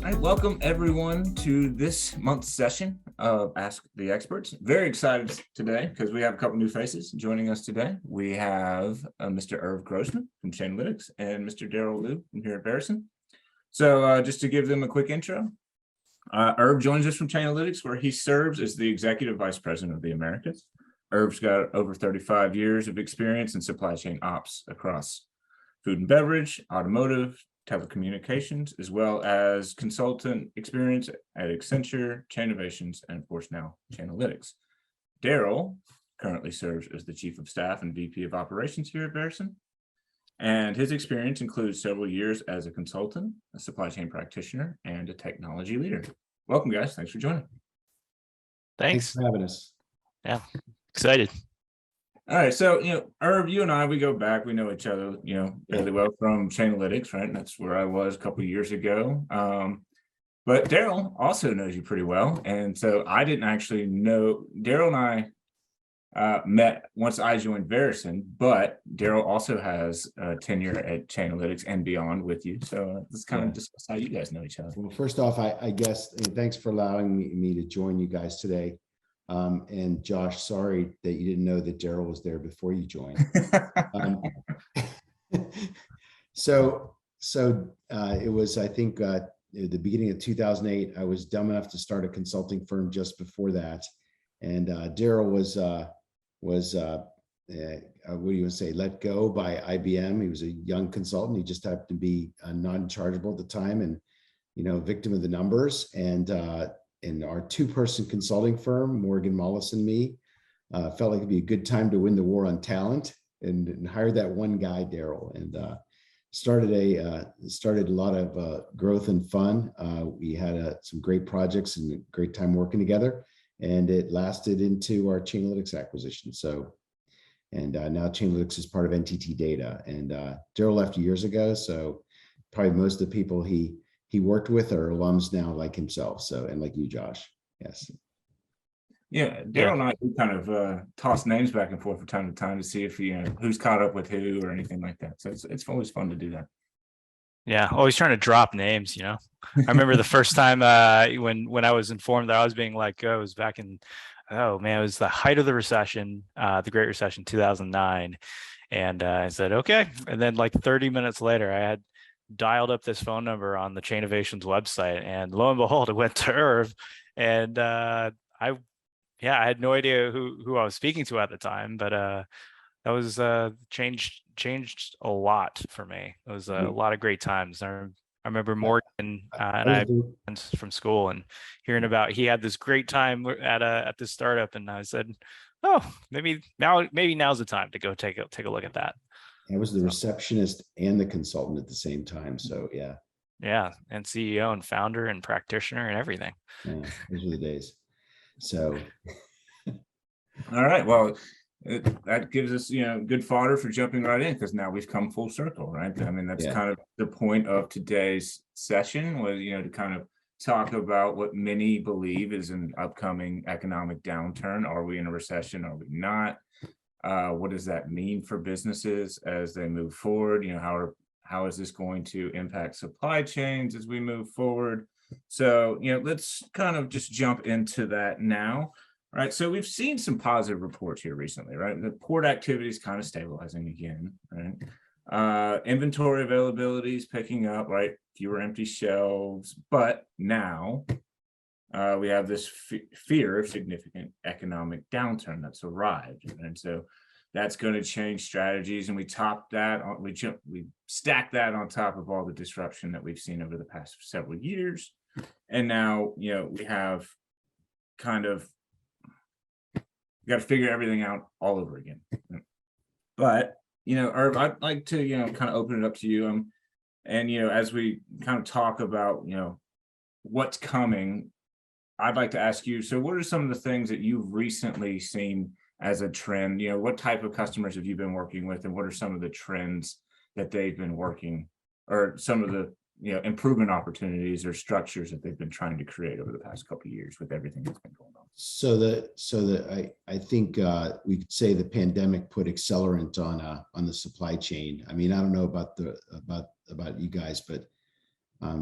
All right, welcome everyone to this month's session of Ask the Experts. Very excited today because we have a couple new faces joining us today. We have Mr. Irv Grossman from Chainalytics and Mr. Daryl Liu from here at Verison. So just to give them a quick intro, Irv joins us from Chainalytics, where he serves as the Executive Vice President of the Americas. Irv's got over 35 years of experience in supply chain ops across food and beverage, automotive, telecommunications, as well as consultant experience at Accenture, Chainovations, and of course now Chainalytics. Daryl currently serves as the Chief of Staff and VP of Operations here at Verison, and his experience includes several years as a consultant, a supply chain practitioner, and a technology leader. Welcome, guys. Thanks for joining. Thanks for having us. Yeah, excited. All right, so, Irv, you and I, we go back, we know each other, really well from Chainalytics, right? And that's where I was a couple of years ago. But Daryl also knows you pretty well. And so I didn't actually know, Daryl and I met once I joined Verison, but Daryl also has tenure at Chainalytics and beyond with you. So let's kind of discuss how you guys know each other. Well, first off, I guess, thanks for allowing me to join you guys today. And Josh, sorry that you didn't know that Daryl was there before you joined. So it was, I think, at the beginning of 2008, I was dumb enough to start a consulting firm just before that. And Daryl was what do you want to say, let go by IBM. He was a young consultant. He just happened to be non-chargeable at the time and, victim of the numbers. And in our two-person consulting firm, Morgan Mullis and me, felt like it'd be a good time to win the war on talent and hired that one guy, Daryl, and started a lot of growth and fun. We had some great projects and a great time working together, and it lasted into our Chainalytics acquisition. So, and now Chainalytics is part of NTT Data, and Daryl left years ago, so probably most of the people he worked with are alums now like himself. So, and like you, Josh. Yes. Yeah, Daryl and I kind of toss names back and forth from time to time to see if who's caught up with who or anything like that. So it's always fun to do that. Yeah, always trying to drop names. I remember the first time when I was informed that I was being let go, it was back in, it was the height of the recession, the Great Recession, 2009, and I said okay, and then like 30 minutes later, I had dialed up this phone number on the Chainovations website, and lo and behold, it went to Irv, and I had no idea who I was speaking to at the time, but that was changed a lot for me. It was a lot of great times. I remember Morgan and I friends from school and hearing about he had this great time at this startup, and I said, oh, maybe now's the time to go take a look at that. I was the receptionist and the consultant at the same time. So yeah. Yeah, and CEO and founder and practitioner and everything. Yeah, those were the days. So. All right. Well, that gives us, good fodder for jumping right in, because now we've come full circle, right? I mean, that's kind of the point of today's session was, to kind of talk about what many believe is an upcoming economic downturn. Are we in a recession? Are we not? What does that mean for businesses as they move forward? How is this going to impact supply chains as we move forward? So, let's kind of just jump into that now. Right. So we've seen some positive reports here recently, right? The port activity is kind of stabilizing again, right? Inventory availability is picking up, right? Fewer empty shelves, but now we have this fear of significant economic downturn that's arrived, and so that's going to change strategies. And we stack that on top of all the disruption that we've seen over the past several years, and now we have kind of got to figure everything out all over again. But Irv, I'd like to kind of open it up to you, and as we kind of talk about what's coming, I'd like to ask you, so what are some of the things that you've recently seen as a trend? What type of customers have you been working with, and what are some of the trends that they've been working, or some of the improvement opportunities or structures that they've been trying to create over the past couple of years with everything that's been going on? I think we could say the pandemic put accelerant on the supply chain. I mean, I don't know about you guys, but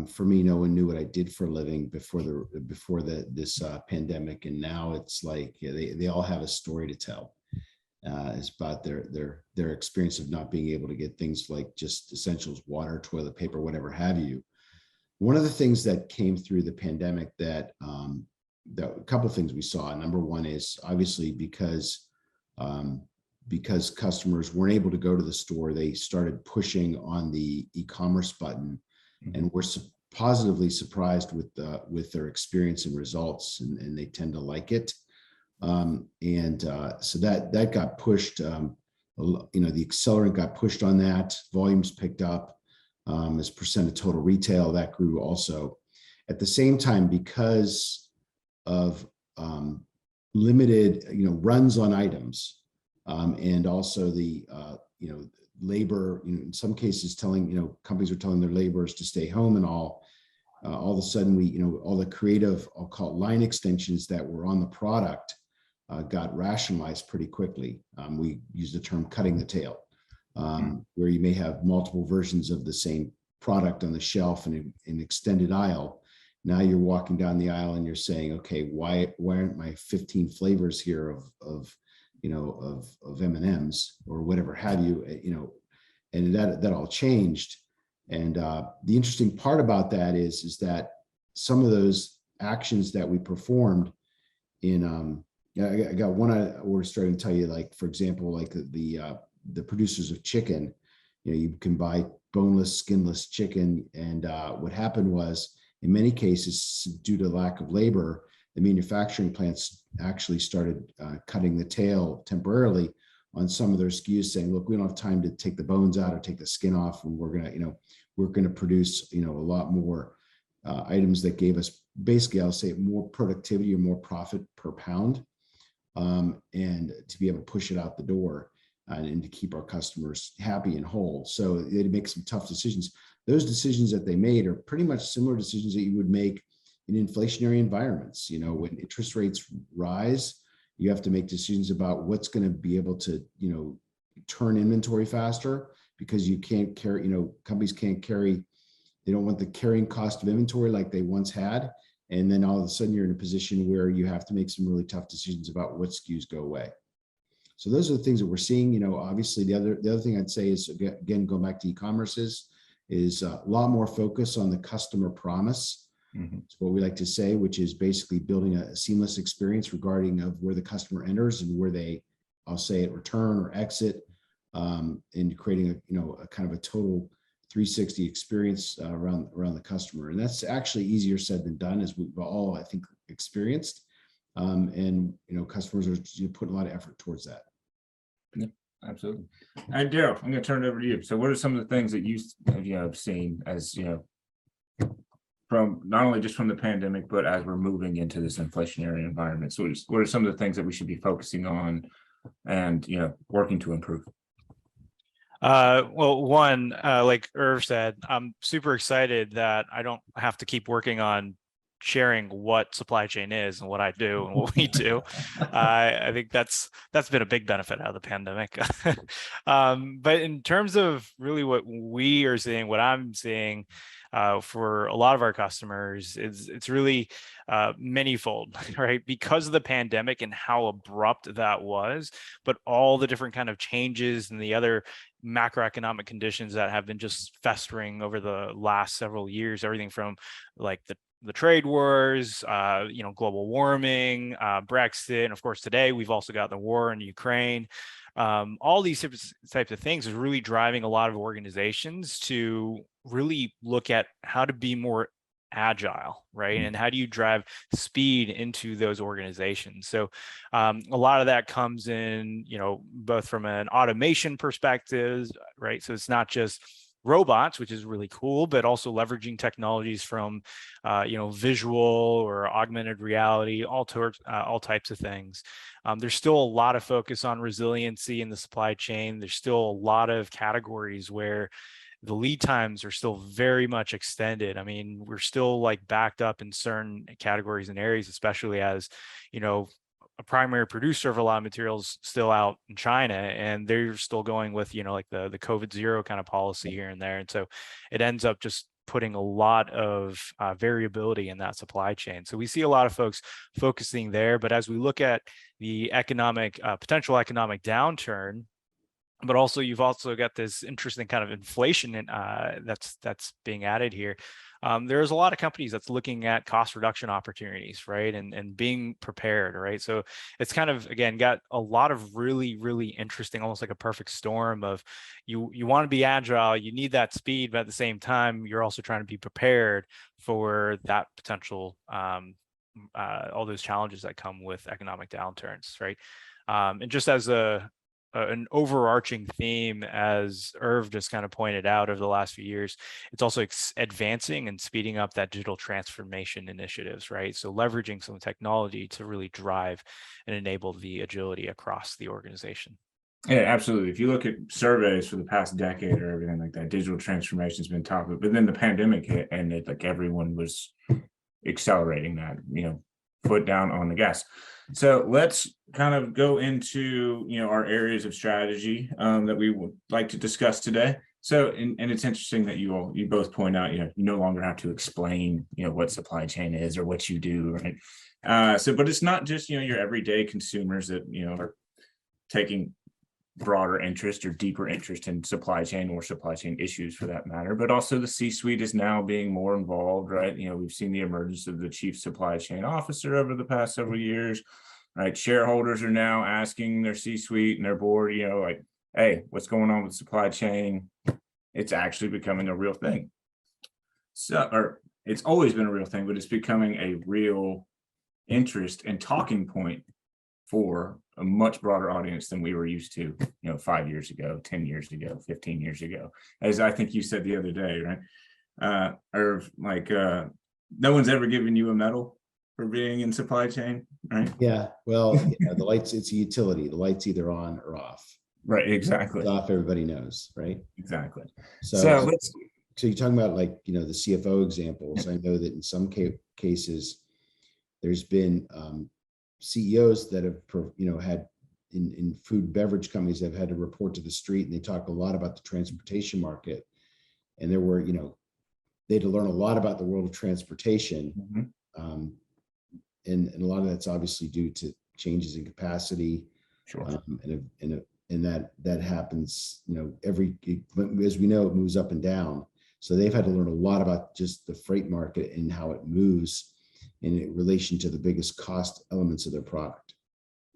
For me, no one knew what I did for a living before this pandemic, and now it's like they all have a story to tell. It's about their experience of not being able to get things like just essentials, water, toilet paper, whatever have you. One of the things that came through the pandemic that a couple of things we saw. Number one is obviously because customers weren't able to go to the store, they started pushing on the e-commerce button, and were positively surprised with their experience and results, and they tend to like it. So that got pushed. The accelerant got pushed on that. Volumes picked up as percent of total retail, that grew also. At the same time, because of limited runs on items, and also the labor, in some cases companies are telling their laborers to stay home, and all of a sudden all the creative, I'll call it line extensions that were on the product got rationalized pretty quickly. We use the term cutting the tail, where you may have multiple versions of the same product on the shelf in an extended aisle. Now you're walking down the aisle and you're saying, okay, why aren't my 15 flavors here of M&Ms or whatever have you, and that all changed. And the interesting part about that is that some of those actions that we performed in, I got one we're starting to tell you, like, for example, like the producers of chicken, you can buy boneless, skinless chicken. And what happened was, in many cases, due to lack of labor, the manufacturing plants actually started cutting the tail temporarily on some of their SKUs, saying, look, we don't have time to take the bones out or take the skin off, and we're gonna produce a lot more items that gave us, basically, I'll say, more productivity or more profit per pound, and to be able to push it out the door and to keep our customers happy and whole. So they had to make some tough decisions. Those decisions that they made are pretty much similar decisions that you would make in inflationary environments. When interest rates rise, you have to make decisions about what's going to be able to, turn inventory faster, because you can't carry, companies can't carry, they don't want the carrying cost of inventory like they once had. And then all of a sudden you're in a position where you have to make some really tough decisions about what SKUs go away. So those are the things that we're seeing. Obviously the other thing I'd say is, again, going back to e-commerce, is a lot more focus on the customer promise. It's what we like to say, which is basically building a seamless experience regarding of where the customer enters and where they, I'll say it, return or exit, and creating a kind of a total 360 experience around the customer. And that's actually easier said than done, as we've all, I think, experienced. And customers are putting a lot of effort towards that. Yeah, absolutely. And Daryl, I'm going to turn it over to you. So what are some of the things that you have seen as from not only just from the pandemic, but as we're moving into this inflationary environment? So what are some of the things that we should be focusing on and working to improve? Well, one, like Irv said, I'm super excited that I don't have to keep working on sharing what supply chain is and what I do and what we do. I think that's been a big benefit out of the pandemic. But in terms of really what we are seeing, what I'm seeing for a lot of our customers, it's really manyfold, right? Because of the pandemic and how abrupt that was, but all the different kind of changes and the other macroeconomic conditions that have been just festering over the last several years, everything from like the trade wars, global warming, Brexit, and of course today we've also got the war in Ukraine. All these types of things is really driving a lot of organizations to really look at how to be more agile, right? And how do you drive speed into those organizations? So a lot of that comes in, both from an automation perspective, right? So it's not just robots, which is really cool, but also leveraging technologies from, visual or augmented reality, all types of things. There's still a lot of focus on resiliency in the supply chain. There's still a lot of categories where the lead times are still very much extended. I mean, we're still like backed up in certain categories and areas, especially as, a primary producer of a lot of materials still out in China, and they're still going with, like the COVID zero kind of policy here and there. And so it ends up just putting a lot of variability in that supply chain. So we see a lot of folks focusing there, but as we look at the economic potential economic downturn, but also you've also got this interesting kind of inflation that's being added here. There's a lot of companies that's looking at cost reduction opportunities, right? And being prepared, right? So it's kind of, again, got a lot of really, really interesting, almost like a perfect storm of you want to be agile, you need that speed, but at the same time, you're also trying to be prepared for that potential, all those challenges that come with economic downturns, right? And just as an overarching theme, as Irv just kind of pointed out over the last few years, it's also advancing and speeding up that digital transformation initiatives, right? So leveraging some technology to really drive and enable the agility across the organization. Yeah, absolutely. If you look at surveys for the past decade or everything like that, digital transformation has been top of it. But then the pandemic hit, and it, like, everyone was accelerating that, foot down on the gas. So let's kind of go into, our areas of strategy that we would like to discuss today. So, and it's interesting that you both point out, you no longer have to explain, what supply chain is or what you do, right? But it's not just, your everyday consumers that, are taking broader interest or deeper interest in supply chain or supply chain issues for that matter, but also the C-suite is now being more involved, right? We've seen the emergence of the chief supply chain officer over the past several years, right? Shareholders are now asking their C-suite and their board, like, hey, what's going on with supply chain? It's actually becoming a real thing. So, or it's always been a real thing, but it's becoming a real interest and talking point for a much broader audience than we were used to, 5 years ago, 10 years ago, 15 years ago. As I think you said the other day, right? Or like, no one's ever given you a medal for being in supply chain, right? Yeah, well, the lights, it's a utility. The light's either on or off. Right, exactly. It's off, everybody knows, right? Exactly. So you're talking about, like, the CFO examples. I know that in some cases, there's been CEOs that have, had in food and beverage companies that have had to report to the street, and they talk a lot about the transportation market. And there were, they had to learn a lot about the world of transportation. Mm-hmm. And a lot of that's obviously due to changes in capacity. Sure. And that happens, as we know, it moves up and down. So they've had to learn a lot about just the freight market and how it moves in relation to the biggest cost elements of their product.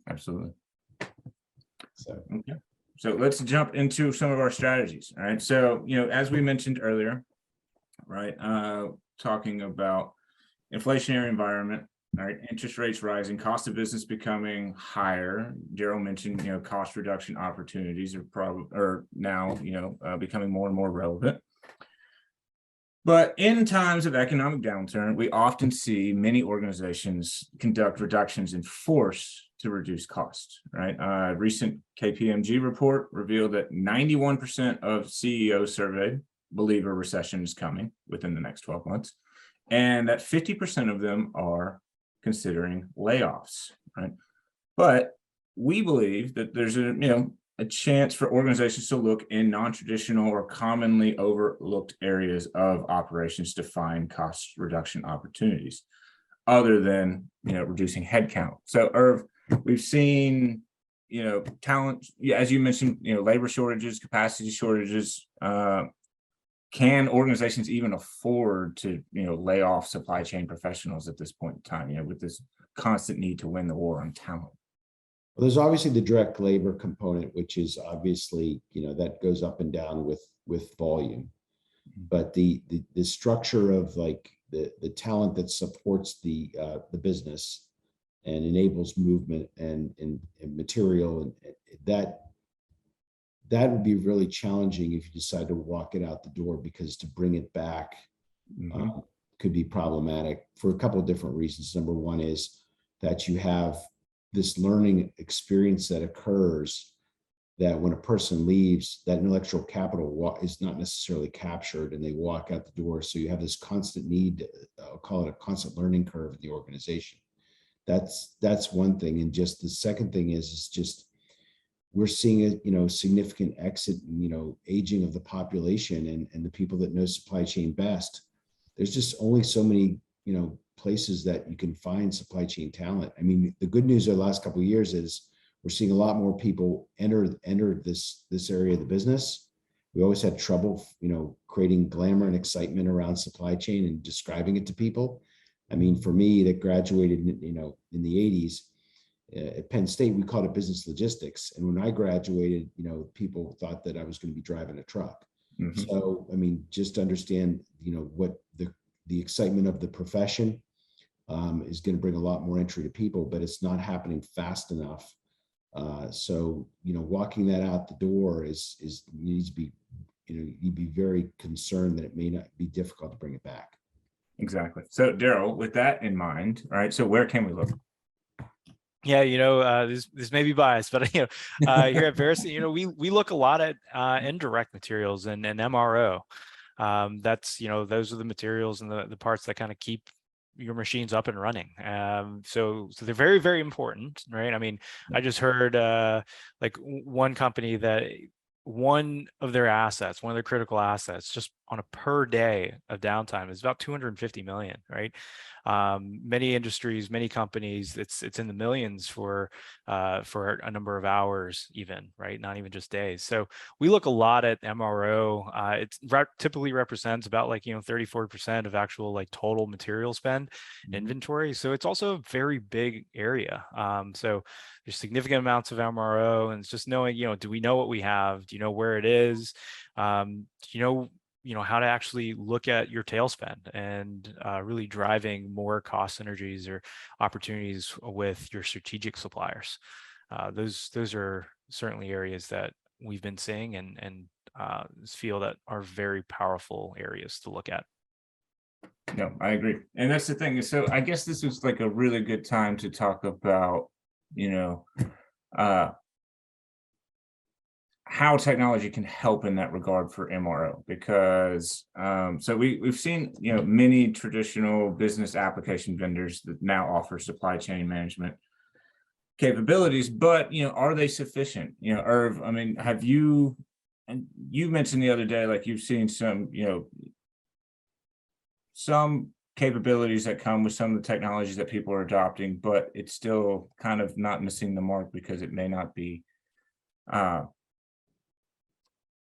Absolutely. So, okay. So let's jump into some of our strategies. All right. So, as we mentioned earlier, right, talking about inflationary environment, all right, interest rates rising, cost of business becoming higher. Daryl mentioned, cost reduction opportunities are now, becoming more and more relevant. But in times of economic downturn, we often see many organizations conduct reductions in force to reduce costs, right? A recent KPMG report revealed that 91% of CEOs surveyed believe a recession is coming within the next 12 months, and that 50% of them are considering layoffs, right? But we believe that there's a chance for organizations to look in non-traditional or commonly overlooked areas of operations to find cost reduction opportunities other than, reducing headcount. So, Irv, we've seen, talent, as you mentioned, labor shortages, capacity shortages. Can organizations even afford to, lay off supply chain professionals at this point in time, with this constant need to win the war on talent? Well, there's obviously the direct labor component, which is obviously, that goes up and down with volume. But the structure of, like, the talent that supports the business and enables movement and material, and that would be really challenging if you decide to walk it out the door, because to bring it back could be problematic for a couple of different reasons. Number one is that you have this learning experience that occurs, that when a person leaves, that intellectual capital is not necessarily captured and they walk out the door. So you have this constant need, I'll call it a constant learning curve in the organization. That's one thing. And just the second thing is just we're seeing a, significant exit, aging of the population and the people that know supply chain best. There's just only so many, places that you can find supply chain talent. I mean, the good news of the last couple of years is we're seeing a lot more people enter this area of the business. We always had trouble, creating glamour and excitement around supply chain and describing it to people. I mean, for me that graduated, in the 80s, at Penn State, we called it business logistics. And when I graduated, people thought that I was going to be driving a truck. Mm-hmm. So, I mean, just understand, what the excitement of the profession is going to bring a lot more entry to people, but it's not happening fast enough. So, walking that out the door needs to be, you'd be very concerned that it may not be difficult to bring it back. Exactly. So Daryl, with that in mind, all right, so where can we look? Yeah, this may be biased, but here at Veracity, we look a lot at indirect materials and MRO. That's those are the materials and the parts that kind of keep your machines up and running. So they're very, very important, right? I mean, I just heard like one company that one of their critical assets, just on a per day of downtime, is about 250 million, right? Many industries, many companies, it's in the millions for a number of hours, even, right? Not even just days. So we look a lot at MRO. It typically represents about 34% of actual total material spend inventory. So it's also a very big area. So there's significant amounts of MRO, and it's just knowing, do we know what we have? Do you know where it is? Do you know how to actually look at your tail spend and really driving more cost synergies or opportunities with your strategic suppliers. Those are certainly areas that we've been seeing and feel that are very powerful areas to look at. No, I agree. And that's the thing. So I guess this was like a really good time to talk about, how technology can help in that regard for MRO, because so we've seen many traditional business application vendors that now offer supply chain management capabilities, but are they sufficient? Irv, I mean, have you, and you mentioned the other day, like you've seen some capabilities that come with some of the technologies that people are adopting, but it's still kind of not missing the mark because it may not be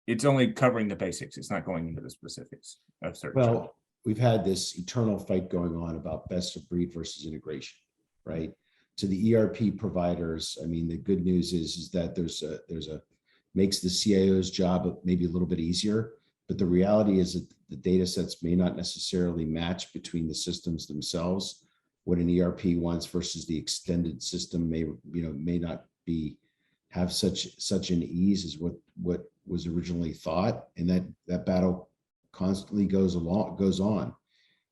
it's only covering the basics. It's not going into the specifics of certain. Well, we've had this eternal fight going on about best of breed versus integration, right? To the ERP providers, I mean, the good news is that there's a makes the CIO's job maybe a little bit easier, but the reality is that the data sets may not necessarily match between the systems themselves. What an ERP wants versus the extended system may not have such an ease as what was originally thought, and that battle constantly goes on.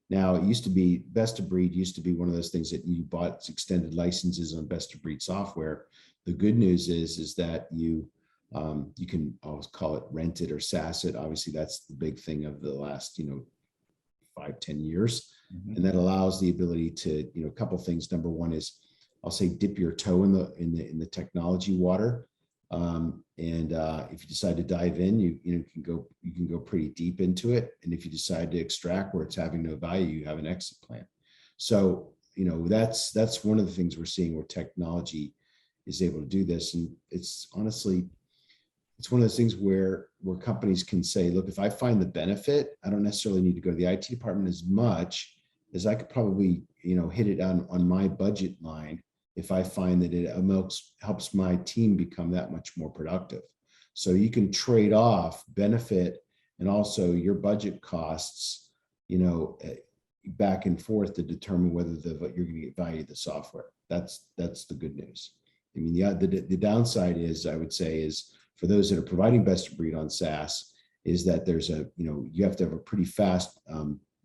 Now, it used to be best of breed used to be one of those things that you bought extended licenses on best of breed software. The good news is that you can always call it rent it or SaaS it. Obviously, that's the big thing of the last 5-10 years, and that allows the ability to a couple things. Number one is, I'll say, dip your toe in the technology water, and if you decide to dive in, you can go pretty deep into it. And if you decide to extract where it's having no value, you have an exit plan. So that's one of the things we're seeing where technology is able to do this, and it's honestly one of those things where companies can say, look, if I find the benefit, I don't necessarily need to go to the IT department as much as I could probably hit it on my budget line if I find that it helps my team become that much more productive. So you can trade off benefit and also your budget costs, back and forth to determine whether you're going to get value of the software. That's the good news. I mean, the downside is, I would say, is for those that are providing best of breed on SaaS, is that there's you have to have a pretty fast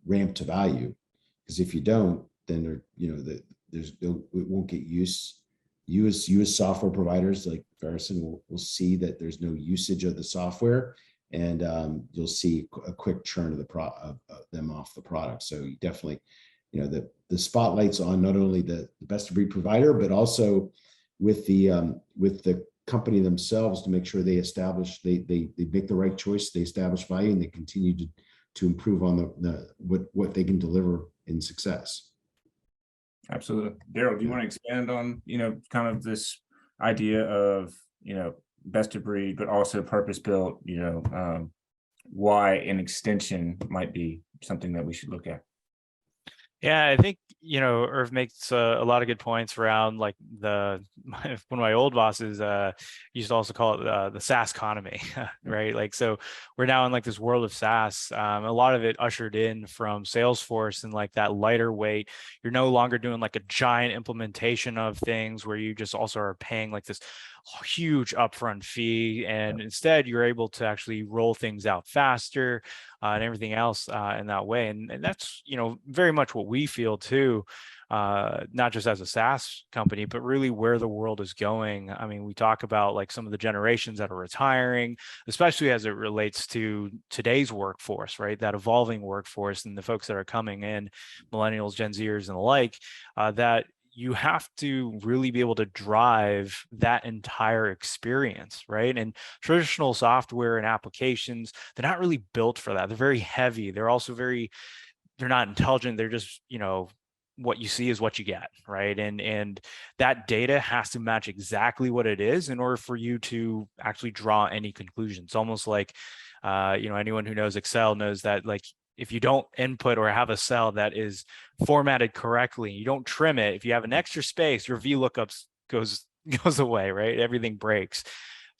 ramp to value, because if you don't, then it won't get use. You as software providers like Veracity will see that there's no usage of the software, and you'll see a quick churn of them off the product. So you definitely, the spotlight's on not only the best of breed provider, but also with the company themselves to make sure they make the right choice, they establish value, and they continue to improve on what they can deliver in success. Absolutely. Daryl, do you want to expand on, kind of this idea of, best of breed, but also purpose built, why an extension might be something that we should look at? Yeah, I think, Irv makes a lot of good points around like one of my old bosses used to also call it the SaaS economy, right? Like, so we're now in like this world of SaaS. A lot of it ushered in from Salesforce and like that lighter weight. You're no longer doing like a giant implementation of things where you just also are paying like this huge upfront fee, and instead you're able to actually roll things out faster and everything else in that way. And that's, very much what we feel too, not just as a SaaS company, but really where the world is going. I mean, we talk about like some of the generations that are retiring, especially as it relates to today's workforce, right? That evolving workforce and the folks that are coming in, millennials, Gen Zers and the like, that you have to really be able to drive that entire experience, right? And traditional software and applications, they're not really built for that. They're very heavy. They're also they're not intelligent. They're just, what you see is what you get, right? And that data has to match exactly what it is in order for you to actually draw any conclusions. Almost like, anyone who knows Excel knows that, like, if you don't input or have a cell that is formatted correctly, you don't trim it, if you have an extra space, your VLOOKUPs goes away, right? Everything breaks.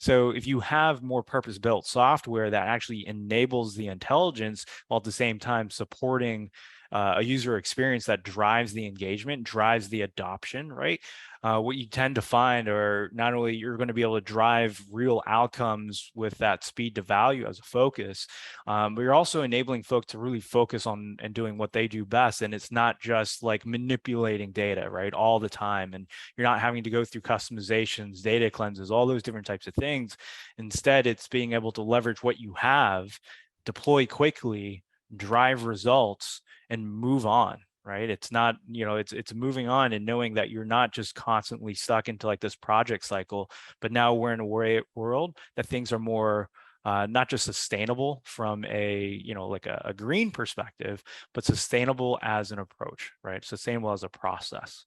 So if you have more purpose-built software that actually enables the intelligence while at the same time supporting a user experience that drives the engagement, drives the adoption, right? What you tend to find are not only you're going to be able to drive real outcomes with that speed to value as a focus, but you're also enabling folks to really focus on and doing what they do best. And it's not just like manipulating data, right, all the time. And you're not having to go through customizations, data cleanses, all those different types of things. Instead, it's being able to leverage what you have, deploy quickly, drive results, and move on, right? It's not, it's moving on and knowing that you're not just constantly stuck into like this project cycle, but now we're in a world that things are more not just sustainable from a, like a green perspective, but sustainable as an approach, right? Sustainable as a process.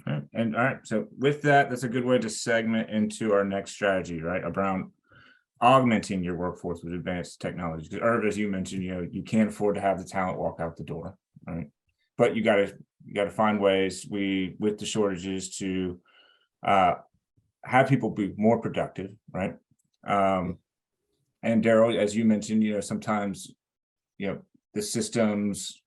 All right. And all right, so with that, that's a good way to segment into our next strategy, right? Around augmenting your workforce with advanced technology. Because Irv, as you mentioned, you can't afford to have the talent walk out the door, right? But you got to find ways with the shortages to have people be more productive, right? And Daryl, as you mentioned, sometimes the systems,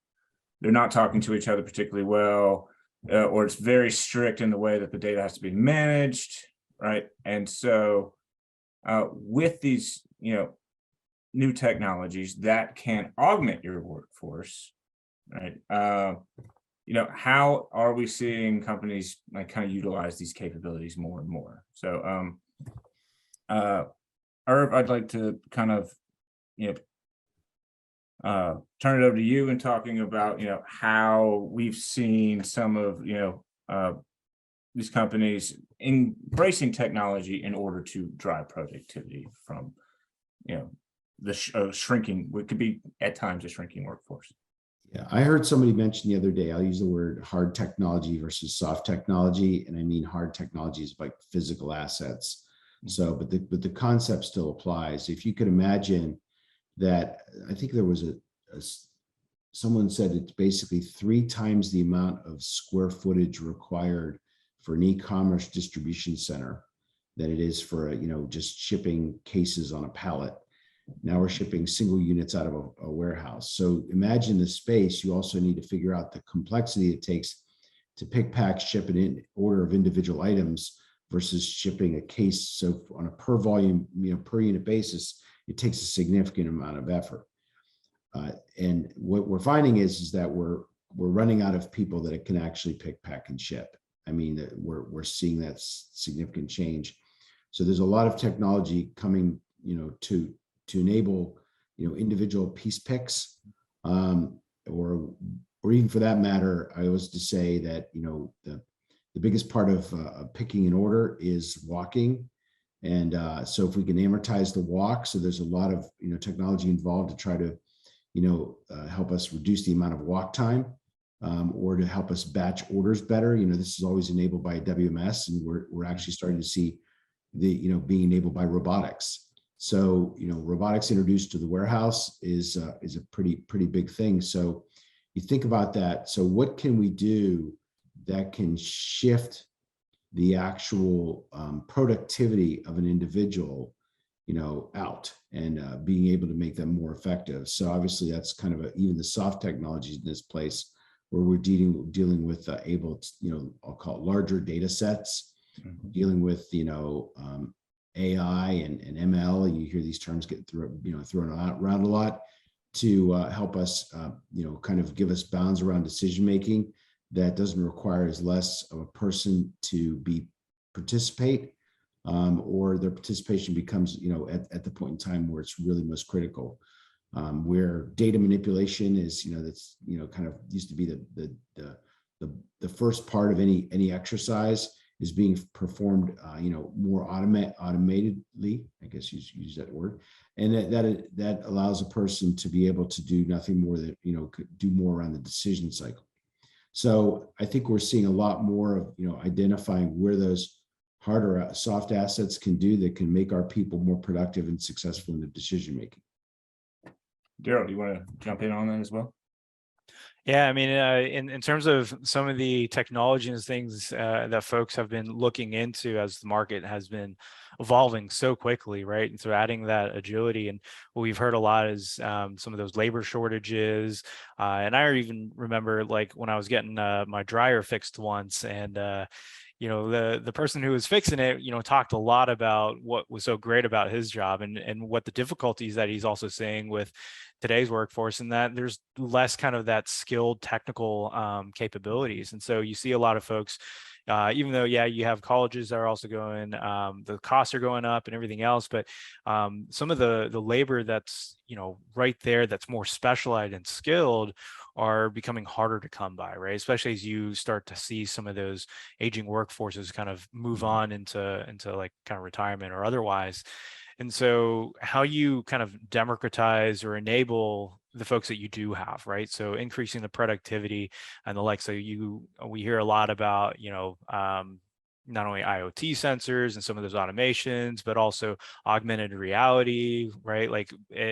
they're not talking to each other particularly well, or it's very strict in the way that the data has to be managed, right? And so with these, new technologies that can augment your workforce, right? How are we seeing companies like kind of utilize these capabilities more and more? So, Irv, I'd like to kind of, turn it over to you and talking about, how we've seen some of, these companies embracing technology in order to drive productivity from, the shrinking, what could be at times a shrinking workforce. Yeah, I heard somebody mention the other day, I'll use the word hard technology versus soft technology. And I mean, hard technology is like physical assets. So, but the concept still applies. If you could imagine that, I think there was someone said it's basically 3 times the amount of square footage required for an e-commerce distribution center than it is for just shipping cases on a pallet. Now we're shipping single units out of a warehouse. So imagine the space. You also need to figure out the complexity it takes to pick, pack, ship in order of individual items versus shipping a case. So on a per volume, per unit basis, it takes a significant amount of effort. And what we're finding is that we're running out of people that can actually pick, pack, and ship. I mean, we're seeing that significant change. So there's a lot of technology coming, to enable, individual piece picks, or even for that matter, I was to say that, the the biggest part of picking an order is walking. And so if we can amortize the walk, so there's a lot of technology involved to try to help us reduce the amount of walk time, or to help us batch orders better. This is always enabled by WMS, and we're actually starting to see being enabled by robotics. So robotics introduced to the warehouse is a pretty big thing. So you think about that. So what can we do that can shift the actual productivity of an individual, out, and being able to make them more effective. So obviously that's kind of even the soft technologies in this place where we're dealing with able to, I'll call it larger data sets, dealing with, AI and ML, and you hear these terms get thrown around a lot, to help us, kind of give us bounds around decision making that doesn't require as less of a person to participate, or their participation becomes, at the point in time where it's really most critical, where data manipulation is, that's, kind of used to be the first part of any exercise, is being performed, more automatedly, I guess use that word, and that allows a person to be able to do nothing more than, do more around the decision cycle. So I think we're seeing a lot more of, identifying where those harder soft assets can do that can make our people more productive and successful in their decision making. Daryl, do you want to jump in on that as well? Yeah, I mean, in terms of some of the technology and things that folks have been looking into as the market has been evolving so quickly, right? And so adding that agility, and what we've heard a lot is some of those labor shortages. And I even remember, like, when I was getting my dryer fixed once, and the person who was fixing it, talked a lot about what was so great about his job, and what the difficulties that he's also seeing with today's workforce, and that there's less kind of that skilled technical capabilities. And so you see a lot of folks, even though, yeah, you have colleges that are also going, the costs are going up and everything else, but some of the labor that's, right there, that's more specialized and skilled, are becoming harder to come by, right? Especially as you start to see some of those aging workforces kind of move on into like kind of retirement or otherwise. And so how you kind of democratize or enable the folks that you do have, right? So increasing the productivity and the like. So we hear a lot about, not only IoT sensors and some of those automations, but also augmented reality, right? Like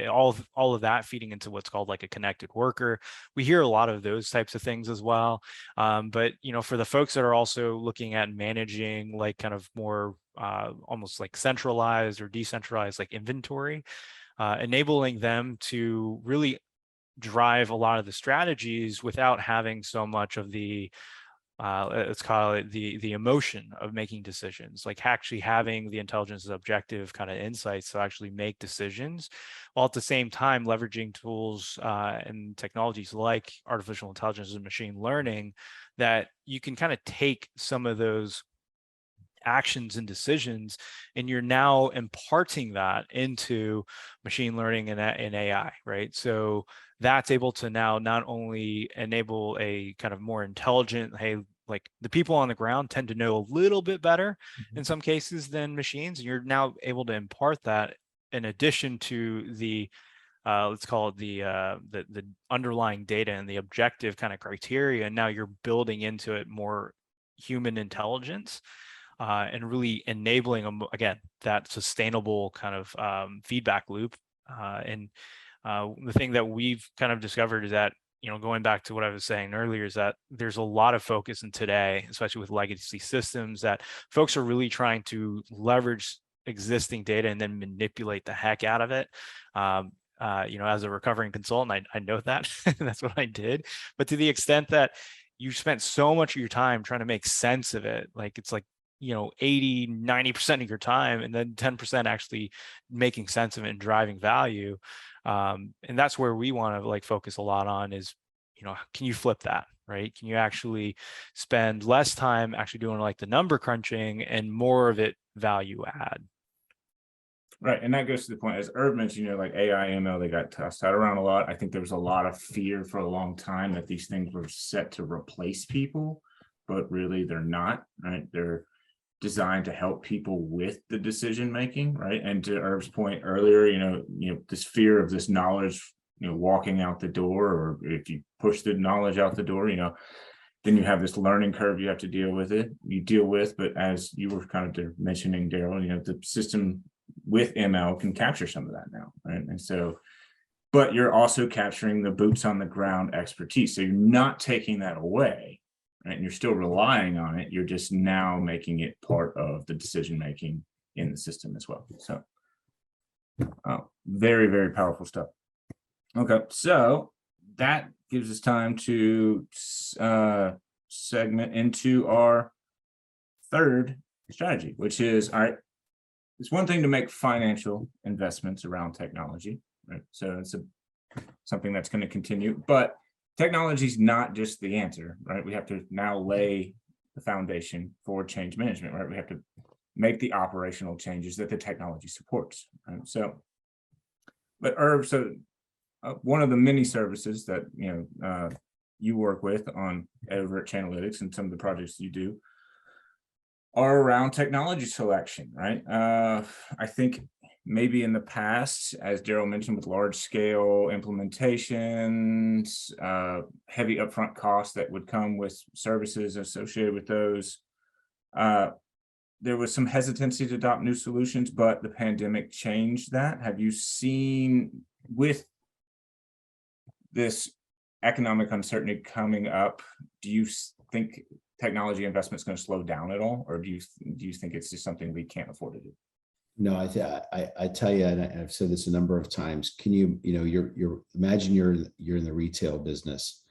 all of that feeding into what's called like a connected worker. We hear a lot of those types of things as well. But for the folks that are also looking at managing like kind of more almost like centralized or decentralized like inventory, enabling them to really drive a lot of the strategies without having so much of the let's call it the emotion of making decisions, like actually having the intelligence and objective kind of insights to actually make decisions, while at the same time leveraging tools and technologies like artificial intelligence and machine learning, that you can kind of take some of those actions and decisions, and you're now imparting that into machine learning and AI, right? So that's able to now not only enable a kind of more intelligent, hey, like the people on the ground tend to know a little bit better in some cases than machines, and you're now able to impart that in addition to the let's call it the underlying data and the objective kind of criteria, and now you're building into it more human intelligence, and really enabling again that sustainable kind of feedback loop. And the thing that we've kind of discovered is that, going back to what I was saying earlier, is that there's a lot of focus in today, especially with legacy systems, that folks are really trying to leverage existing data and then manipulate the heck out of it. As a recovering consultant, I know that that's what I did. But to the extent that you spent so much of your time trying to make sense of it, like it's like 80-90% of your time, and then 10% actually making sense of it and driving value, and that's where we want to like focus a lot on is, can you flip that, right? Can you actually spend less time actually doing like the number crunching and more of it value add? Right, and that goes to the point, as Herb mentioned, like AI, ML, they got tossed out around a lot. I think there was a lot of fear for a long time that these things were set to replace people. but really they're not, right? They're designed to help people with the decision making, right? And to Irv's point earlier, this fear of this knowledge, walking out the door, or if you push the knowledge out the door, then you have this learning curve you have to deal with. But as you were kind of mentioning, Daryl, the system with ML can capture some of that now, right? And so, but you're also capturing the boots on the ground expertise. So you're not taking that away, right? And you're still relying on it. You're just now making it part of the decision making in the system as well. So very, very powerful stuff. Okay, so that gives us time to segment into our third strategy, which is, all right, it's one thing to make financial investments around technology, right? So it's something that's going to continue, but technology is not just the answer, right? We have to now lay the foundation for change management, right? We have to make the operational changes that the technology supports, right? So, but Irv, one of the many services that you work with over at Chanalytics and some of the projects you do are around technology selection, right? I think maybe in the past, as Daryl mentioned, with large scale implementations, heavy upfront costs that would come with services associated with those, there was some hesitancy to adopt new solutions, but the pandemic changed that. Have you seen, with this economic uncertainty coming up, do you think technology investment is going to slow down at all, or do you think it's just something we can't afford to do? No, I tell you, and I've said this a number of times. Can you're imagine you're in the retail business,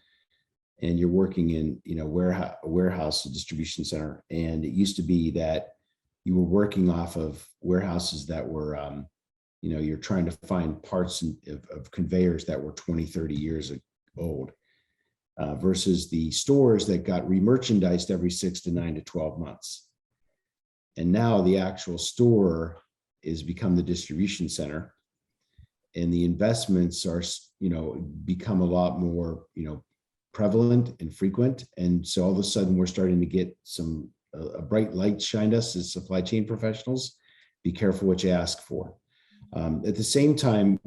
and you're working in warehouse, a distribution center, and it used to be that you were working off of warehouses that were you're trying to find parts of conveyors that were 20, 30 years old, versus the stores that got remerchandised every 6 to 9 to 12 months. And now the actual store is become the distribution center, and the investments are, become a lot more, prevalent and frequent. And so all of a sudden we're starting to get a bright light shined us as supply chain professionals. Be careful what you ask for. At the same time,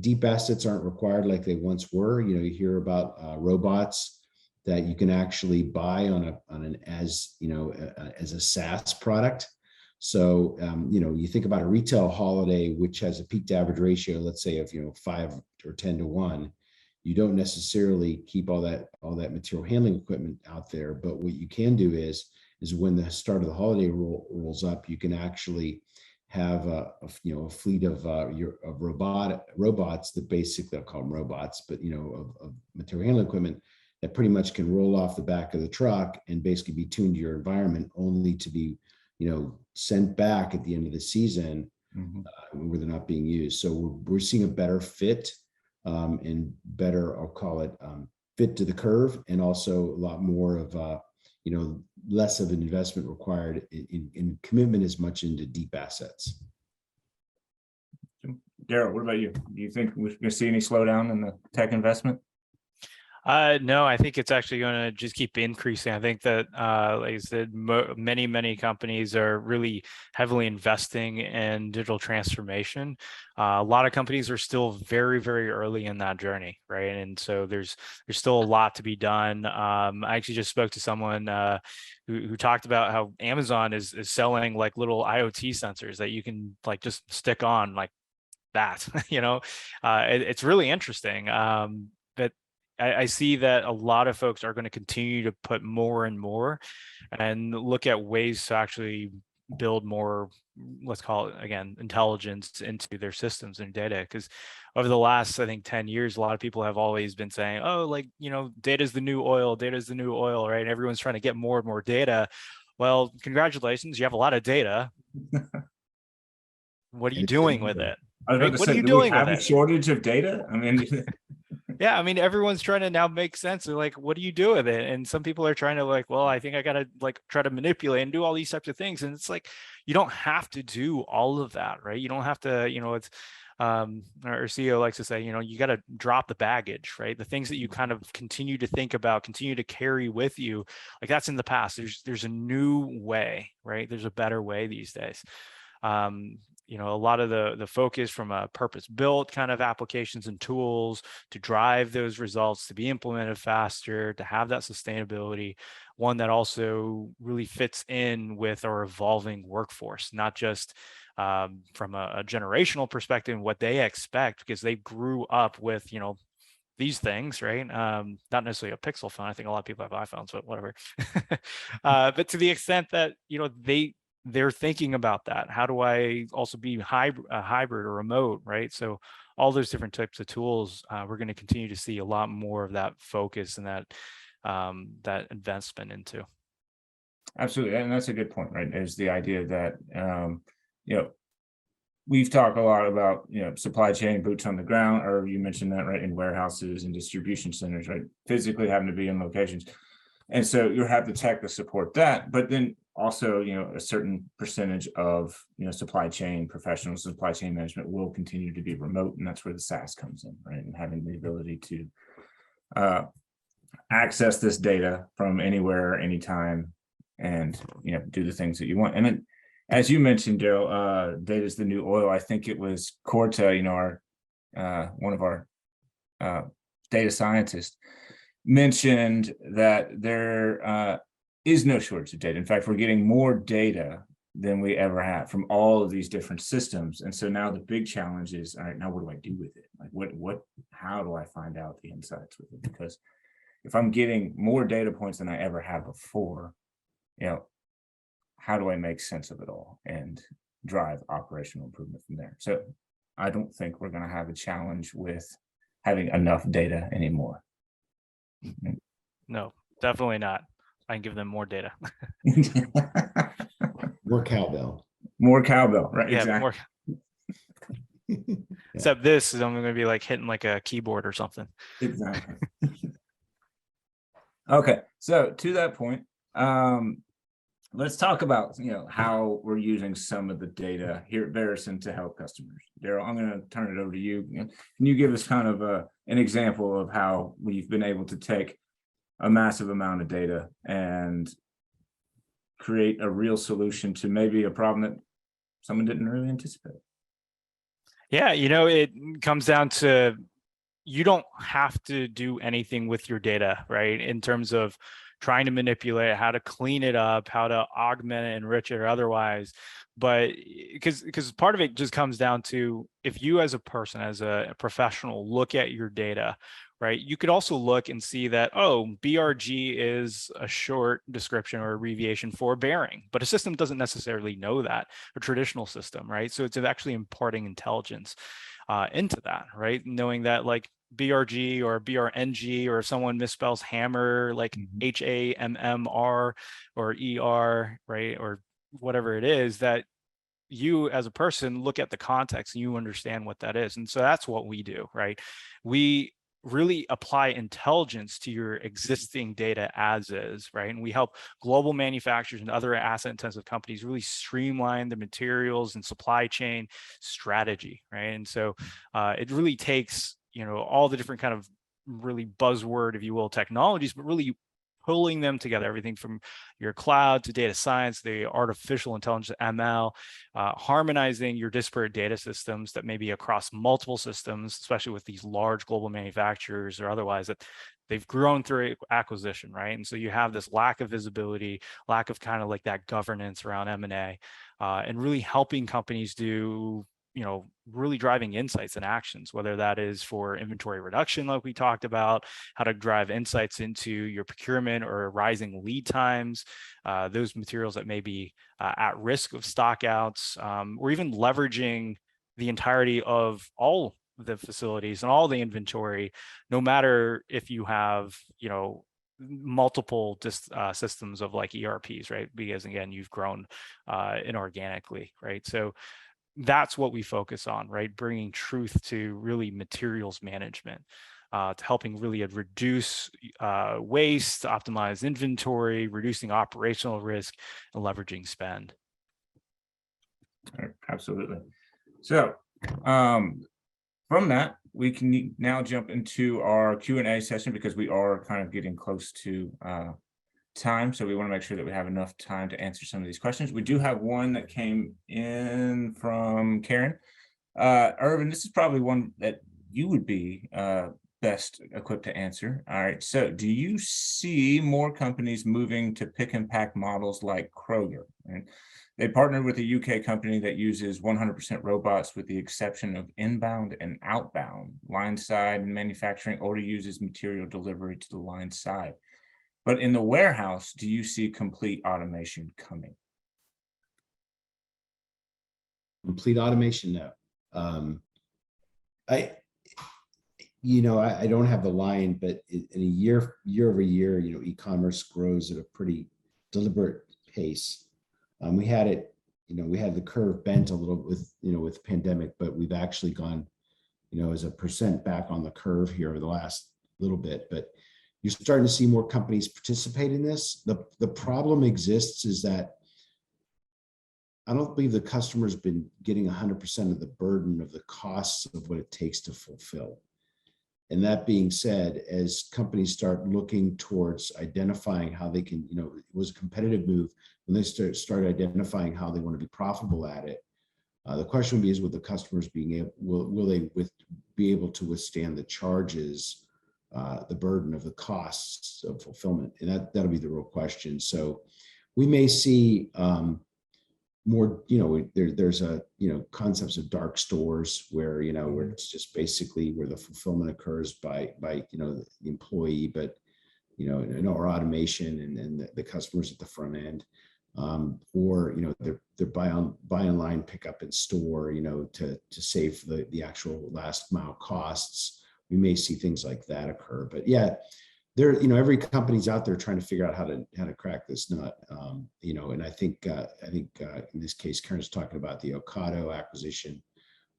deep assets aren't required like they once were. You hear about robots that you can actually buy as a SaaS product. So you think about a retail holiday which has a peak to average ratio, let's say of 5 or 10 to 1. You don't necessarily keep all that material handling equipment out there, but what you can do is when the start of the holiday rolls up, you can actually have a fleet of robots that basically, I'll call them robots, but of material handling equipment that pretty much can roll off the back of the truck and basically be tuned to your environment, only to be sent back at the end of the season where they're not being used. So we're seeing a better fit and better, I'll call it, fit to the curve, and also a lot more of less of an investment required in commitment as much into deep assets. Daryl, what about you? Do you think we're going to see any slowdown in the tech investment? No, I think it's actually going to just keep increasing. I think that, like I said, many companies are really heavily investing in digital transformation. A lot of companies are still very, very early in that journey, right? And so there's still a lot to be done. I actually just spoke to someone who talked about how Amazon is selling like little IoT sensors that you can like just stick on like that. It's really interesting. But I see that a lot of folks are going to continue to put more and more and look at ways to actually build more, let's call it again, intelligence into their systems and data. Because over the last, I think, 10 years, a lot of people have always been saying, oh, data is the new oil, right? And everyone's trying to get more and more data. Well, congratulations, you have a lot of data. What are you doing with it? I was about to say, do we have a shortage of data? I mean, yeah, I mean, everyone's trying to now make sense of like, what do you do with it? And some people are trying to I think I got to try to manipulate and do all these types of things. And it's like, you don't have to do all of that, right? You don't have to, it's our CEO likes to say, you got to drop the baggage, right? The things that you kind of continue to think about, continue to carry with you, like that's in the past. There's a new way, right? There's a better way these days. A lot of the focus from a purpose-built kind of applications and tools to drive those results, to be implemented faster, to have that sustainability, one that also really fits in with our evolving workforce, not just from a generational perspective, what they expect, because they grew up with, these things, right? Not necessarily a Pixel phone. I think a lot of people have iPhones, but whatever. But to the extent that, they're thinking about that. How do I also be hybrid or remote, right? So all those different types of tools, we're going to continue to see a lot more of that focus and that investment into. Absolutely, and that's a good point, right? Is the idea that we've talked a lot about supply chain, boots on the ground, or you mentioned that, right, in warehouses and distribution centers, right, physically having to be in locations, and so you have the tech to support that, but then also a certain percentage of supply chain professionals, supply chain management will continue to be remote, and that's where the SaaS comes in, right, and having the ability to access this data from anywhere, anytime, and do the things that you want. And then, as you mentioned, Daryl, data is the new oil. I think it was Corta, our one of our data scientists, mentioned that there is no shortage of data. In fact, we're getting more data than we ever have from all of these different systems. And so now the big challenge is, all right, now what do I do with it? Like how do I find out the insights with it? Because if I'm getting more data points than I ever have before, how do I make sense of it all and drive operational improvement from there? So I don't think we're going to have a challenge with having enough data anymore. No, definitely not. I can give them more data. More cowbell. More cowbell, right? Yeah, exactly. Yeah. Except this is only going to be like hitting like a keyboard or something. Exactly. Okay, so to that point, let's talk about how we're using some of the data here at Verison to help customers. Daryl, I'm going to turn it over to you. Can you give us kind of an example of how we've been able to take a massive amount of data and create a real solution to maybe a problem that someone didn't really anticipate? Yeah, it comes down to, you don't have to do anything with your data, right? In terms of trying to manipulate it, how to clean it up, how to augment it, enrich it, or otherwise. But because part of it just comes down to, if you as a person, as a professional, look at your data, right? You could also look and see that, BRG is a short description or abbreviation for bearing, but a system doesn't necessarily know that, a traditional system, right? So it's actually imparting intelligence into that, right? Knowing that, like, BRG or BRNG, or if someone misspells hammer, like HAMMR or ER, right? Or whatever it is, that you as a person look at the context and you understand what that is. And so that's what we do, right? We really apply intelligence to your existing data as is, right? And we help global manufacturers and other asset intensive companies really streamline the materials and supply chain strategy, right? And so it really takes all the different kind of really buzzword, if you will, technologies, but really pulling them together, everything from your cloud to data science, the artificial intelligence, ML, harmonizing your disparate data systems that may be across multiple systems, especially with these large global manufacturers or otherwise, that they've grown through acquisition, right? And so you have this lack of visibility, lack of kind of like that governance around M&A, and really helping companies do really driving insights and actions, whether that is for inventory reduction, like we talked about, how to drive insights into your procurement or rising lead times, those materials that may be at risk of stockouts, or even leveraging the entirety of all the facilities and all the inventory, no matter if you have, multiple systems of like ERPs, right? Because again, you've grown inorganically, right? So that's what we focus on, right? Bringing truth to really materials management, to helping really reduce waste, optimize inventory, reducing operational risk, and leveraging spend. Absolutely. So From that, we can now jump into our Q&A session because we are kind of getting close to time. So we want to make sure that we have enough time to answer some of these questions. We do have one that came in from Karen. Irvin, this is probably one that you would be best equipped to answer. All right. So do you see more companies moving to pick and pack models like Kroger? Right? They partnered with a UK company that uses 100% robots with the exception of inbound and outbound. Line side manufacturing only uses material delivery to the line side. But in the warehouse, do you see complete automation coming? Complete automation, no. I don't have the line, but in a year over year, e-commerce grows at a pretty deliberate pace. We had the curve bent a little with the pandemic, but we've actually gone, as a percent back on the curve here over the last little bit. But you're starting to see more companies participate in this. The problem exists is that I don't believe the customer's been getting 100% of the burden of the costs of what it takes to fulfill. And that being said, as companies start looking towards identifying how they can, it was a competitive move when they start identifying how they want to be profitable at it. The question would be, is will the customers will they be able to withstand the charges, the burden of the costs of fulfillment? And that'll be the real question. So we may see more, there's concepts of dark stores where, where it's just basically where the fulfillment occurs by the employee, but, or automation and the customers at the front end. Or, they're buy online, pick up in store, to save the actual last mile costs. We may see things like that occur, but yeah, every company's out there trying to figure out how to crack this nut. And I think in this case, Karen's talking about the Ocado acquisition,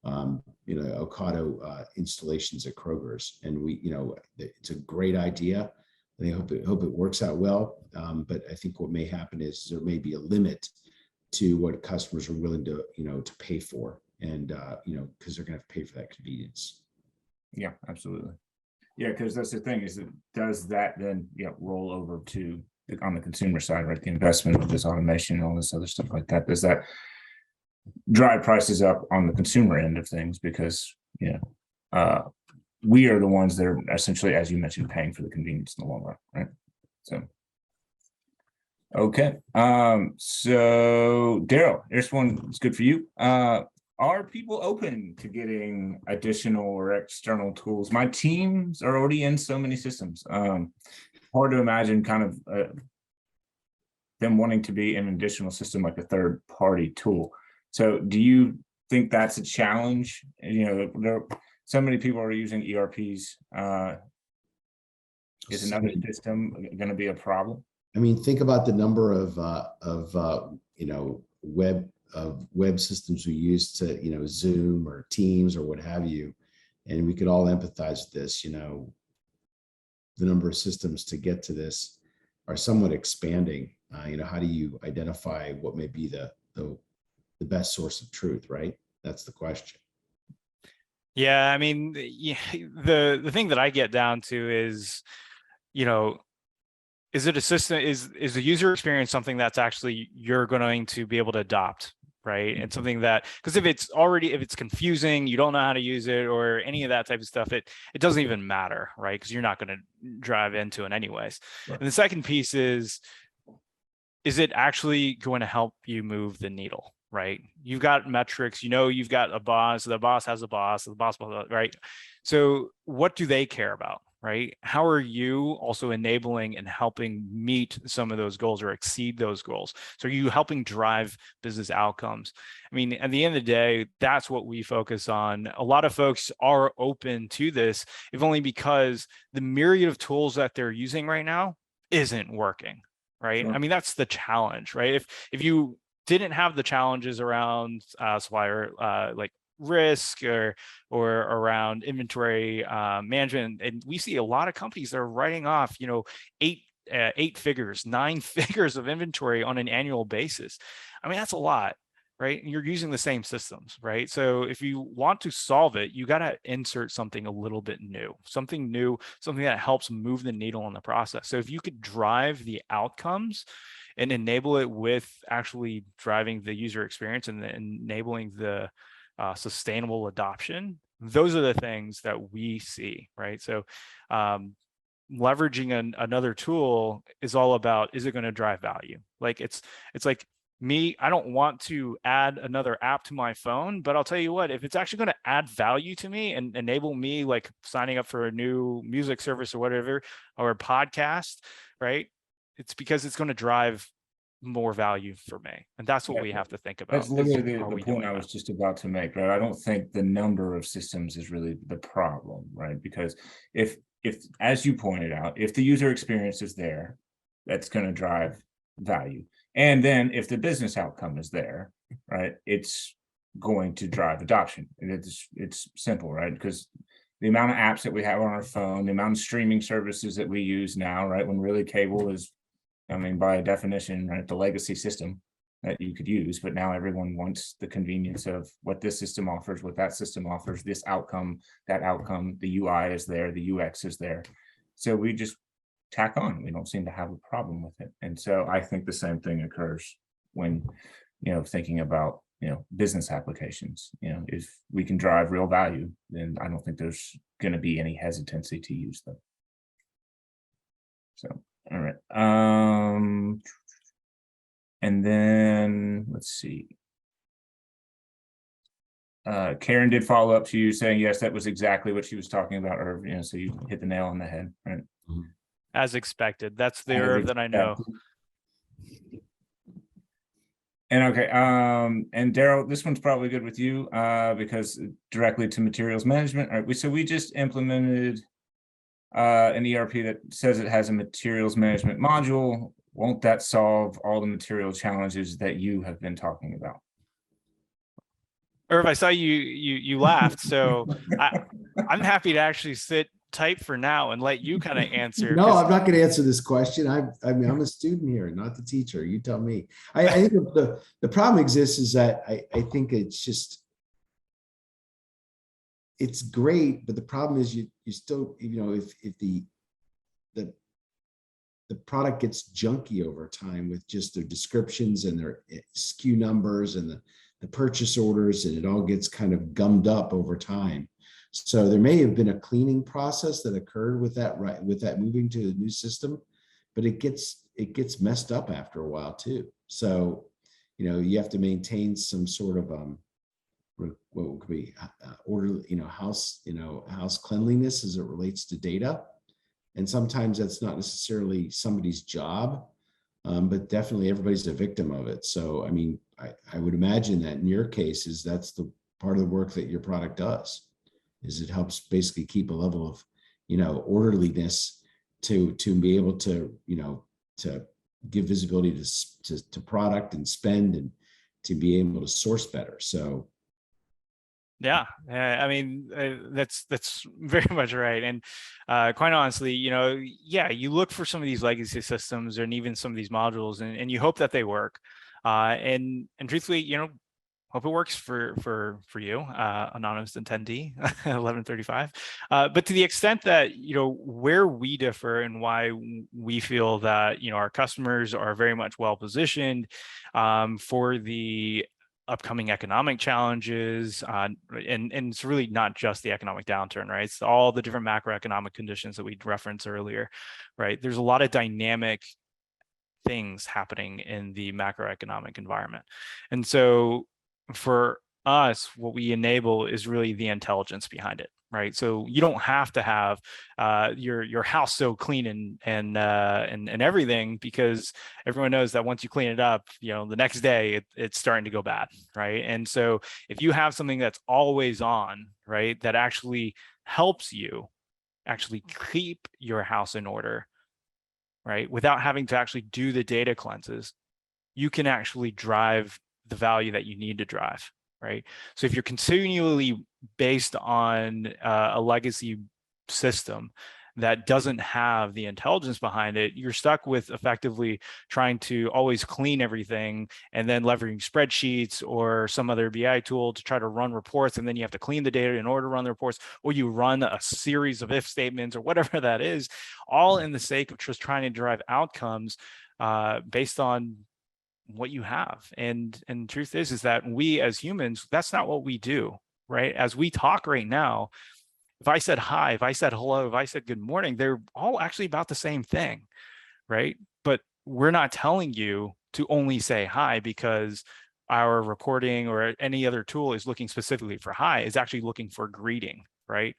Ocado installations at Kroger's, and it's a great idea. And I hope it works out well. But I think what may happen is there may be a limit to what customers are willing to, to pay for, and because they're going to have to pay for that convenience. Yeah, absolutely. Yeah, because that's the thing is, does that then roll over to on the consumer side, right? The investment of this automation and all this other stuff like that. Does that drive prices up on the consumer end of things? Because we are the ones that are essentially, as you mentioned, paying for the convenience in the long run, right? So, okay. So Daryl, here's one that's good for you. Are people open to getting additional or external tools? My teams are already in so many systems. Hard to imagine kind of them wanting to be in an additional system like a third-party tool. So do you think that's a challenge? So many people are using ERPs. Is another system going to be a problem? I mean, think about the number of web systems we use to, Zoom or Teams or what have you. And we could all empathize with this, the number of systems to get to this are somewhat expanding. How do you identify what may be the best source of truth, right? That's the question. Yeah, I mean, the thing that I get down to is, is it a system, is the user experience something that's actually you're going to be able to adopt, right? And something that, because if it's confusing, you don't know how to use it or any of that type of stuff, it doesn't even matter, right? Because you're not going to drive into it anyways. Right. And the second piece is it actually going to help you move the needle? Right? You've got metrics, you've got a boss, the boss has a boss, the boss, right? So what do they care about, right? How are you also enabling and helping meet some of those goals or exceed those goals? So are you helping drive business outcomes? I mean, at the end of the day, that's what we focus on. A lot of folks are open to this, if only because the myriad of tools that they're using right now isn't working, right? Sure. I mean, that's the challenge, right? If you didn't have the challenges around supplier like risk or around inventory management, and we see a lot of companies that are writing off 8 figures, 9 figures of inventory on an annual basis. I mean, that's a lot, right? And you're using the same systems, right? So if you want to solve it, you got to insert something a little bit new, something that helps move the needle in the process. So if you could drive the outcomes and enable it with actually driving the user experience and enabling the sustainable adoption, those are the things that we see, right? So leveraging another tool is all about, is it going to drive value? Like it's like me, I don't want to add another app to my phone, but I'll tell you what, if it's actually going to add value to me and enable me like signing up for a new music service or whatever, or a podcast, right? It's because it's going to drive more value for me. And that's what we have to think about. That's literally the point I was just about to make, right? I don't think the number of systems is really the problem, right? Because if as you pointed out, if the user experience is there, that's going to drive value. And then if the business outcome is there, right, it's going to drive adoption. It's simple, right? Because the amount of apps that we have on our phone, the amount of streaming services that we use now, right, when really cable is, I mean, by definition, right, the legacy system that you could use, but now everyone wants the convenience of what this system offers, what that system offers, this outcome, that outcome, the UI is there, the UX is there. So we just tack on. We don't seem to have a problem with it. And so I think the same thing occurs when, thinking about, business applications. If we can drive real value, then I don't think there's going to be any hesitancy to use them. So, all right. And then let's see. Karen did follow up to you saying, yes, that was exactly what she was talking about, or, so you hit the nail on the head, right? As expected. That's the error that I know. And okay, and Daryl, this one's probably good with you, because directly to materials management. All right, so we just implemented an ERP that says it has a materials management module. Won't that solve all the material challenges that you have been talking about? Irv, I saw you laughed, so I'm happy to actually sit tight for now and let you kind of answer. No, I'm not going to answer this question. I mean, I'm a student here, not the teacher. You tell me. I think the problem exists is that I think it's just, it's great, but the problem is you still, if the product gets junky over time with just their descriptions and their SKU numbers and the purchase orders, and it all gets kind of gummed up over time. So there may have been a cleaning process that occurred with that, right, with that moving to the new system, but it gets messed up after a while too. So, you have to maintain some sort of what could be order, house cleanliness as it relates to data. And sometimes that's not necessarily somebody's job, but definitely everybody's a victim of it. So, I mean, I would imagine that in your cases, that's the part of the work that your product does, is it helps basically keep a level of, orderliness to be able to, to give visibility to product and spend, and to be able to source better. So. Yeah, I mean, that's very much right. And quite honestly, you look for some of these legacy systems and even some of these modules, and you hope that they work. And truthfully, hope it works for you, anonymous attendee 1135. But to the extent that, where we differ and why we feel that, our customers are very much well positioned for the upcoming economic challenges, and it's really not just the economic downturn, right? It's all the different macroeconomic conditions that we referenced earlier, right? There's a lot of dynamic things happening in the macroeconomic environment. And so for us, what we enable is really the intelligence behind it, right? So you don't have to have your house so clean and everything, because everyone knows that once you clean it up, the next day it's starting to go bad, right? And so if you have something that's always on, right, that actually helps you actually keep your house in order, right, without having to actually do the data cleanses, you can actually drive the value that you need to drive, right? So if you're continually based on a legacy system, that doesn't have the intelligence behind it, you're stuck with effectively trying to always clean everything and then leveraging spreadsheets or some other BI tool to try to run reports. And then you have to clean the data in order to run the reports, or you run a series of if statements or whatever that is, all in the sake of just trying to derive outcomes based on what you have. And truth is that we as humans, that's not what we do, right? As we talk right now, if I said hi, if I said hello, if I said good morning, they're all actually about the same thing, right? But we're not telling you to only say hi because our recording or any other tool is looking specifically for hi, is actually looking for greeting, right?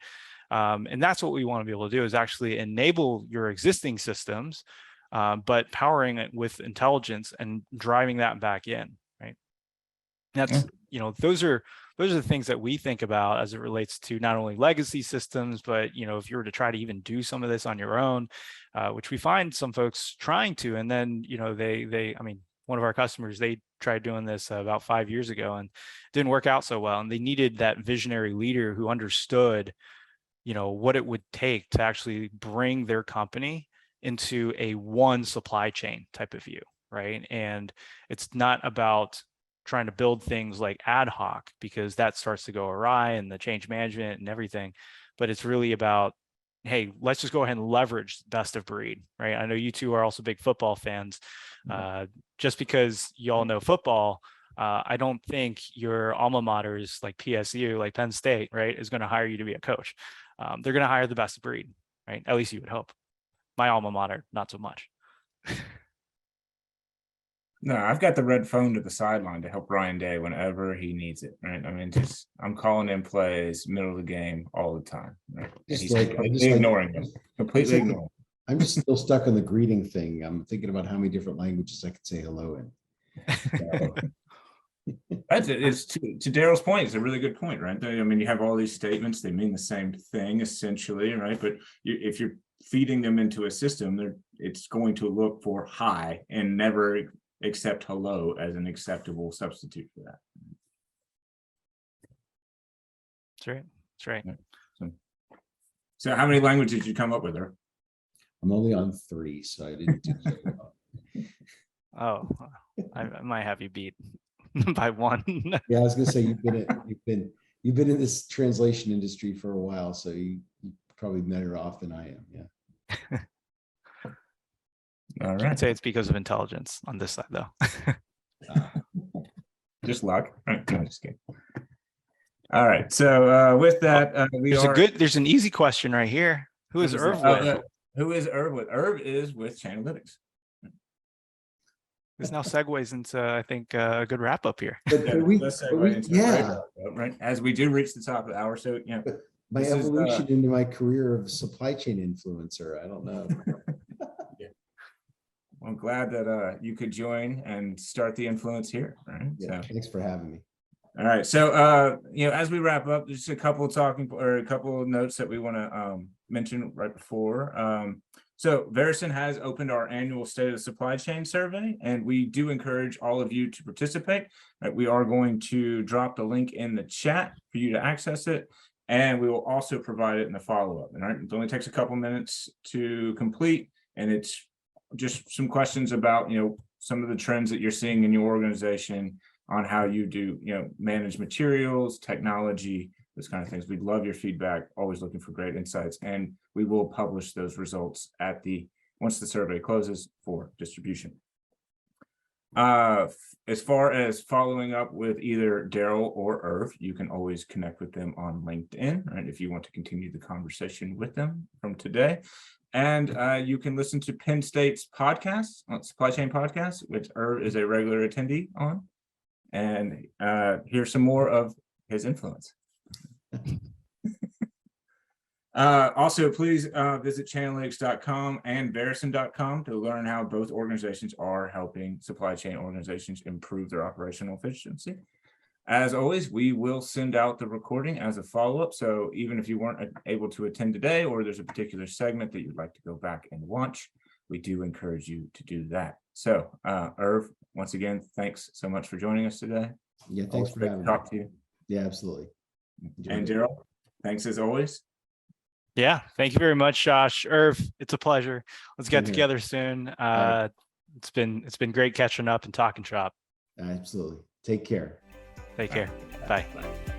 And that's what we want to be able to do, is actually enable your existing systems, but powering it with intelligence and driving that back in, right? That's, those are the things that we think about as it relates to not only legacy systems, but, if you were to try to even do some of this on your own, which we find some folks trying to, and then, one of our customers, they tried doing this about 5 years ago and didn't work out so well. And they needed that visionary leader who understood, what it would take to actually bring their company into a one supply chain type of view, right? And it's not about trying to build things like ad hoc, because that starts to go awry and the change management and everything. But it's really about, hey, let's just go ahead and leverage best of breed, right? I know you two are also big football fans. Just because you all know football, I don't think your alma maters like PSU, like Penn State, right, is going to hire you to be a coach. They're going to hire the best of breed, right? At least you would hope. My alma mater, not so much. No, I've got the red phone to the sideline to help Ryan Day whenever he needs it, right? I mean, I'm calling in plays middle of the game all the time, right? He's ignoring them, completely ignoring. I'm just still stuck on the greeting thing. I'm thinking about how many different languages I could say hello in. So. That's it. It's to Daryl's point. It's a really good point, right? I mean, you have all these statements; they mean the same thing essentially, right? But if you're feeding them into a system, it's going to look for hi and never accept hello as an acceptable substitute for that. That's right. Yeah. So how many languages did you come up with there? I'm only on 3, so I didn't do so well. Oh, I might have you beat by 1. Yeah, I was gonna say you've been in this translation industry for a while, so you probably better off than I am. Yeah. All right. I'd say it's because of intelligence on this side, though. Just luck. Right. No, just kidding. All right. So with that, there's an easy question right here. Who is Irv with? Who is Irv with? Irv is with Chainalytics. This now segues into, I think, a good wrap up here. Right. As we do reach the top of the hour, so my evolution into my career of supply chain influencer. I don't know. Well, I'm glad that you could join and start the influence here. Right. Yeah, so. Thanks for having me. All right. So as we wrap up, there's a couple of notes that we want to mention right before. So Verison has opened our annual State of the Supply Chain survey, and we do encourage all of you to participate. Right, we are going to drop the link in the chat for you to access it, and we will also provide it in the follow-up. All right, it only takes a couple minutes to complete, and it's just some questions about some of the trends that you're seeing in your organization on how you do manage materials, technology, those kind of things. We'd love your feedback, always looking for great insights, and we will publish those results once the survey closes for distribution. As far as following up with either Daryl or Irv, you can always connect with them on LinkedIn, right, if you want to continue the conversation with them from today. And you can listen to Penn State's podcast, Supply Chain Podcast, which Irv is a regular attendee on, and hear some more of his influence. Also, please visit chainalytics.com and Verison.com to learn how both organizations are helping supply chain organizations improve their operational efficiency. As always, we will send out the recording as a follow-up. So even if you weren't able to attend today, or there's a particular segment that you'd like to go back and watch, we do encourage you to do that. So Irv, once again, thanks so much for joining us today. Yeah, thanks for having me. Talk to you. Yeah, absolutely. And Daryl, thanks as always. Yeah. Thank you very much, Josh. Irv, it's a pleasure. Let's get Same here. together soon. right. It's been great catching up and talking shop. Absolutely. Take care. Take All right. care. Bye. Bye.